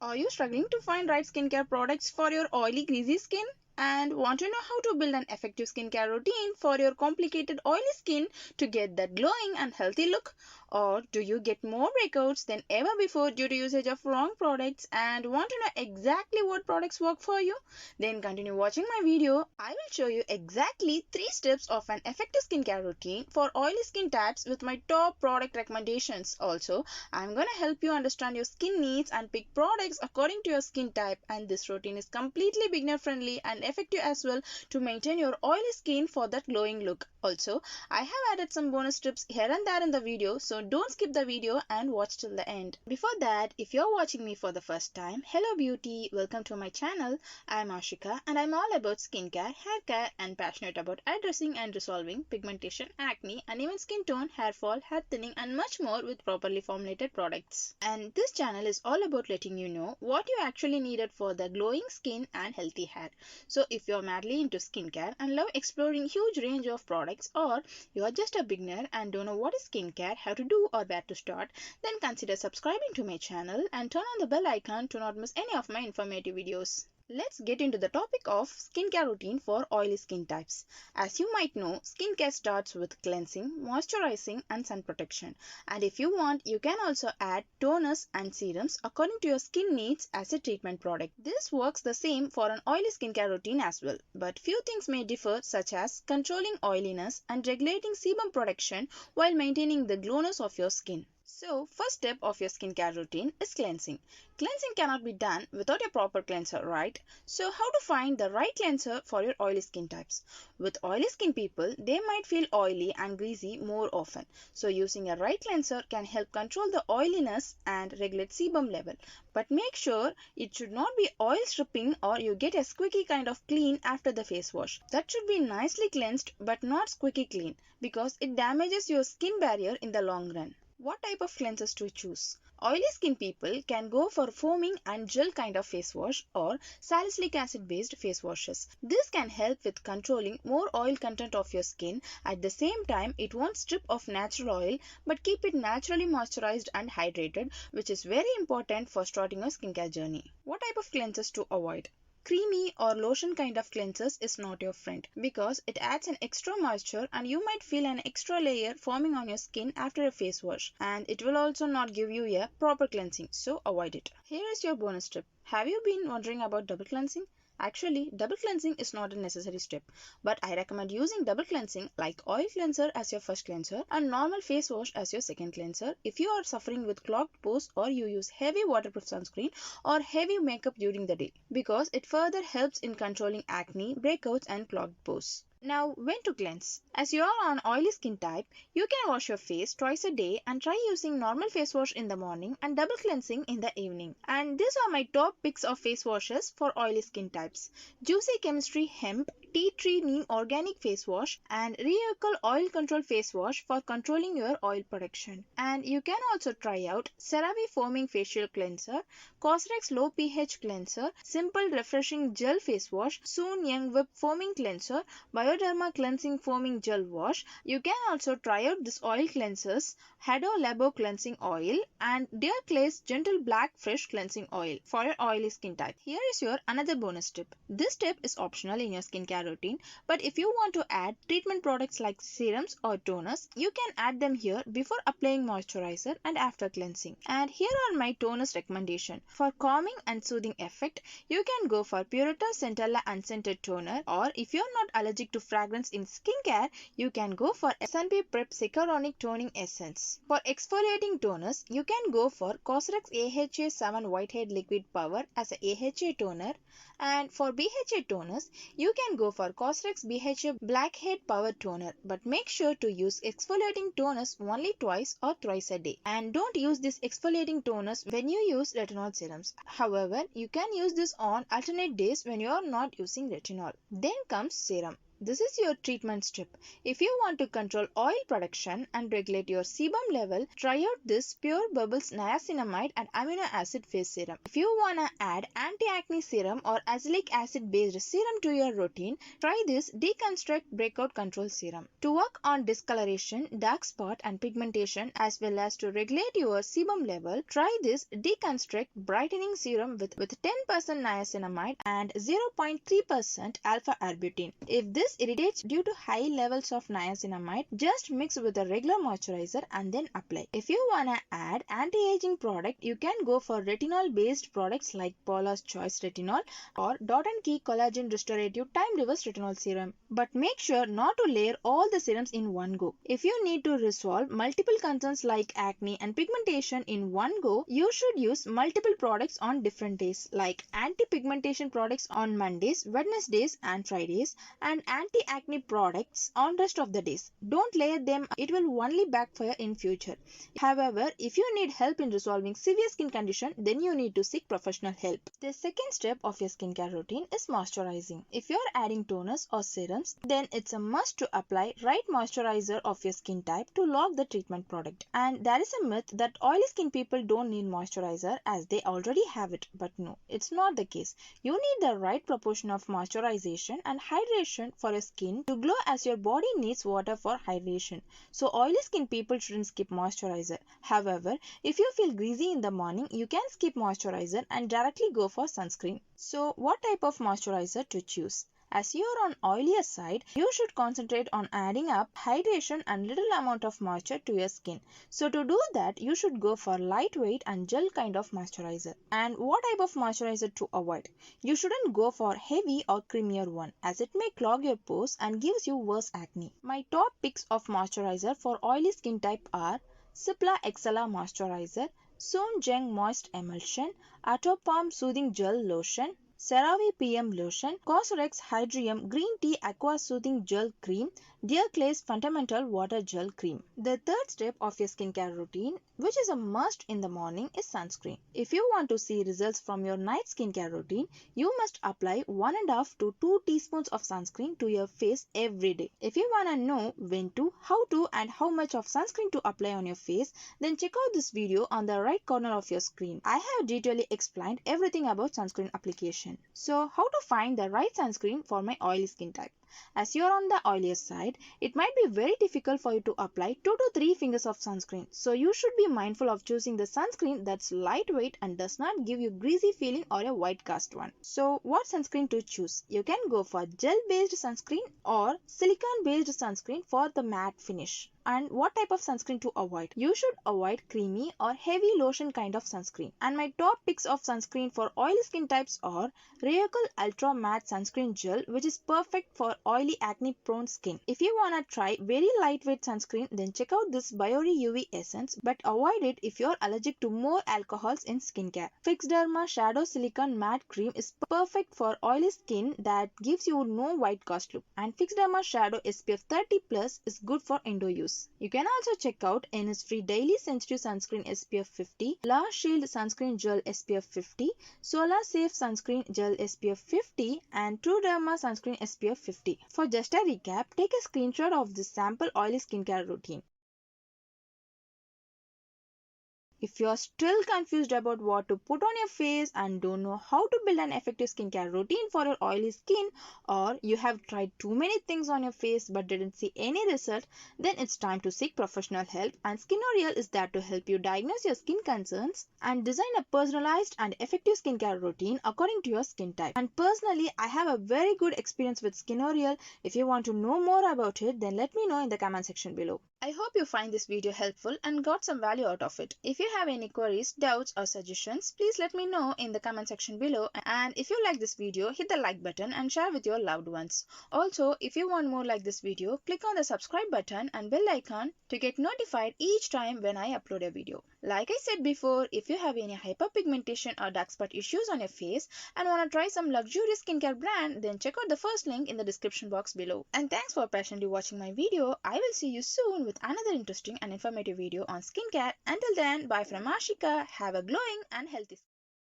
Are you struggling to find right skincare products for your oily, greasy skin? And want to know how to build an effective skincare routine for your complicated oily skin to get that glowing and healthy look? Or do you get more breakouts than ever before due to usage of wrong products and want to know exactly what products work for you? Then continue watching my video. I will show you exactly 3 steps of an effective skincare routine for oily skin types with my top product recommendations. Also, I'm gonna help you understand your skin needs and pick products according to your skin type, and this routine is completely beginner friendly and effective as well to maintain your oily skin for that glowing look. Also, I have added some bonus tips here and there in the video, so don't skip the video and watch till the end. Before that, if you're watching me for the first time, hello beauty, welcome to my channel. I'm Ashika and I'm all about skincare, hair care and passionate about addressing and resolving pigmentation, acne, uneven skin tone, hair fall, hair thinning and much more with properly formulated products. And this channel is all about letting you know what you actually needed for the glowing skin and healthy hair. So if you're madly into skincare and love exploring huge range of products, or you're just a beginner and don't know what is skincare, how to do or where to start, then consider subscribing to my channel and turn on the bell icon to not miss any of my informative videos. Let's get into the topic of skincare routine for oily skin types. As you might know, skincare starts with cleansing, moisturizing and sun protection. And if you want, you can also add toners and serums according to your skin needs as a treatment product. This works the same for an oily skincare routine as well. But few things may differ, such as controlling oiliness and regulating sebum production while maintaining the glowness of your skin. So, first step of your skincare routine is cleansing. Cleansing cannot be done without a proper cleanser, right? So, how to find the right cleanser for your oily skin types? With oily skin people, they might feel oily and greasy more often. So, using a right cleanser can help control the oiliness and regulate sebum level. But make sure it should not be oil stripping or you get a squeaky kind of clean after the face wash. That should be nicely cleansed but not squeaky clean, because it damages your skin barrier in the long run. What type of cleansers to choose? Oily skin people can go for foaming and gel kind of face wash or salicylic acid based face washes. This can help with controlling more oil content of your skin. At the same time, it won't strip off natural oil but keep it naturally moisturized and hydrated, which is very important for starting your skincare journey. What type of cleansers to avoid? Creamy or lotion kind of cleansers is not your friend, because it adds an extra moisture and you might feel an extra layer forming on your skin after a face wash, and it will also not give you a proper cleansing, so avoid it. Here is your bonus tip. Have you been wondering about double cleansing? Actually, double cleansing is not a necessary step, but I recommend using double cleansing like oil cleanser as your first cleanser and normal face wash as your second cleanser if you are suffering with clogged pores or you use heavy waterproof sunscreen or heavy makeup during the day, because it further helps in controlling acne, breakouts and clogged pores. Now, when to cleanse? As you are on oily skin type, you can wash your face twice a day and try using normal face wash in the morning and double cleansing in the evening. And these are my top picks of face washes for oily skin types. Juicy Chemistry Hemp Tea Tree Neem Organic Face Wash and Reocal Oil Control Face Wash for controlling your oil production. And you can also try out CeraVe Foaming Facial Cleanser, Cosrx Low pH Cleanser, Simple Refreshing Gel Face Wash, Soon Young Whip Foaming Cleanser, Bioderma Cleansing Foaming Gel Wash. You can also try out this oil cleansers, Hado Labo Cleansing Oil and Dear Clay's Gentle Black Fresh Cleansing Oil for your oily skin type. Here is your another bonus tip. This tip is optional in your skincare routine, but if you want to add treatment products like serums or toners, you can add them here before applying moisturizer and after cleansing. And here are my toners recommendation. For calming and soothing effect, you can go for Purita Centella Unscented Toner, or if you are not allergic to fragrance in skincare, you can go for S&P Prep Synchronic Toning Essence. For exfoliating toners, you can go for Cosrx AHA 7 Whitehead Liquid Power as a AHA toner, and for BHA toners, you can go for Cosrx BHA Blackhead Power Toner, but make sure to use exfoliating toners only twice or thrice a day. And don't use these exfoliating toners when you use retinol serums. However, you can use this on alternate days when you are not using retinol. Then comes serum. This is your treatment strip. If you want to control oil production and regulate your sebum level, try out this Pure Bubbles Niacinamide and Amino Acid Face Serum. If you wanna add anti-acne serum or azelaic acid based serum to your routine, try this Deconstruct Breakout Control Serum. To work on discoloration, dark spot and pigmentation as well as to regulate your sebum level, try this Deconstruct Brightening Serum with 10% niacinamide and 0.3% alpha-arbutin. If this irritates due to high levels of niacinamide, just mix with a regular moisturizer and then apply. If you wanna add anti-aging product, you can go for retinol-based products like Paula's Choice Retinol or Dot & Key Collagen Restorative Time Reverse Retinol Serum. But make sure not to layer all the serums in one go. If you need to resolve multiple concerns like acne and pigmentation in one go, you should use multiple products on different days like anti-pigmentation products on Mondays, Wednesdays and Fridays and anti-acne products on rest of the days. Don't layer them, it will only backfire in future. However, if you need help in resolving severe skin condition, then you need to seek professional help. The second step of your skincare routine is moisturizing. If you are adding toners or serums, then it's a must to apply right moisturizer of your skin type to lock the treatment product. And there is a myth that oily skin people don't need moisturizer as they already have it, but no, it's not the case. You need the right proportion of moisturization and hydration for your skin to glow as your body needs water for hydration. So oily skin people shouldn't skip moisturizer. However, if you feel greasy in the morning, you can skip moisturizer and directly go for sunscreen. So what type of moisturizer to choose? As you are on oilier side, you should concentrate on adding up hydration and little amount of moisture to your skin. So to do that, you should go for lightweight and gel kind of moisturizer. And what type of moisturizer to avoid? You shouldn't go for heavy or creamier one as it may clog your pores and gives you worse acne. My top picks of moisturizer for oily skin type are Cipla Excella Moisturizer, Sun Zheng Moist Emulsion, Atopalm Soothing Gel Lotion, CeraVe PM Lotion, Cosrx Hydrium Green Tea Aqua Soothing Gel Cream, Dear Clay's Fundamental Water Gel Cream. The third step of your skincare routine, which is a must in the morning, is sunscreen. If you want to see results from your night skincare routine, you must apply 1.5 to 2 teaspoons of sunscreen to your face every day. If you want to know when to, how to and how much of sunscreen to apply on your face, then check out this video on the right corner of your screen. I have detailedly explained everything about sunscreen application. So how to find the right sunscreen for my oily skin type? As you are on the oilier side, it might be very difficult for you to apply 2 to 3 fingers of sunscreen. So you should be mindful of choosing the sunscreen that's lightweight and does not give you greasy feeling or a white cast one. So what sunscreen to choose? You can go for gel based sunscreen or silicone based sunscreen for the matte finish. And what type of sunscreen to avoid? You should avoid creamy or heavy lotion kind of sunscreen. And my top picks of sunscreen for oily skin types are Rayocol Ultra Matte Sunscreen Gel, which is perfect for oily acne prone skin. If you wanna try very lightweight sunscreen, then check out this Biore UV Essence, but avoid it if you're allergic to more alcohols in skincare. Fixderma Shadow Silicone Matte Cream is perfect for oily skin that gives you no white cast look. And Fixderma Shadow SPF 30 Plus is good for indoor use. You can also check out Innisfree Daily Sensitive Sunscreen SPF 50, La Shield Sunscreen Gel SPF 50, Solar Safe Sunscreen Gel SPF 50 and Truderma Sunscreen SPF 50. For just a recap, take a screenshot of this sample oily skincare routine. If you are still confused about what to put on your face and don't know how to build an effective skincare routine for your oily skin, or you have tried too many things on your face but didn't see any result, then it's time to seek professional help, and Skinorial is there to help you diagnose your skin concerns and design a personalized and effective skincare routine according to your skin type. And personally, I have a very good experience with Skinorial. If you want to know more about it, then let me know in the comment section below. I hope you find this video helpful and got some value out of it. If you have any queries, doubts or suggestions, please let me know in the comment section below, and if you like this video, hit the like button and share with your loved ones. Also, if you want more like this video, click on the subscribe button and bell icon to get notified each time when I upload a video. Like I said before, if you have any hyperpigmentation or dark spot issues on your face and want to try some luxurious skincare brand, then check out the first link in the description box below. And thanks for patiently watching my video. I will see you soon with another interesting and informative video on skincare. Until then, bye from Ashika. Have a glowing and healthy skin.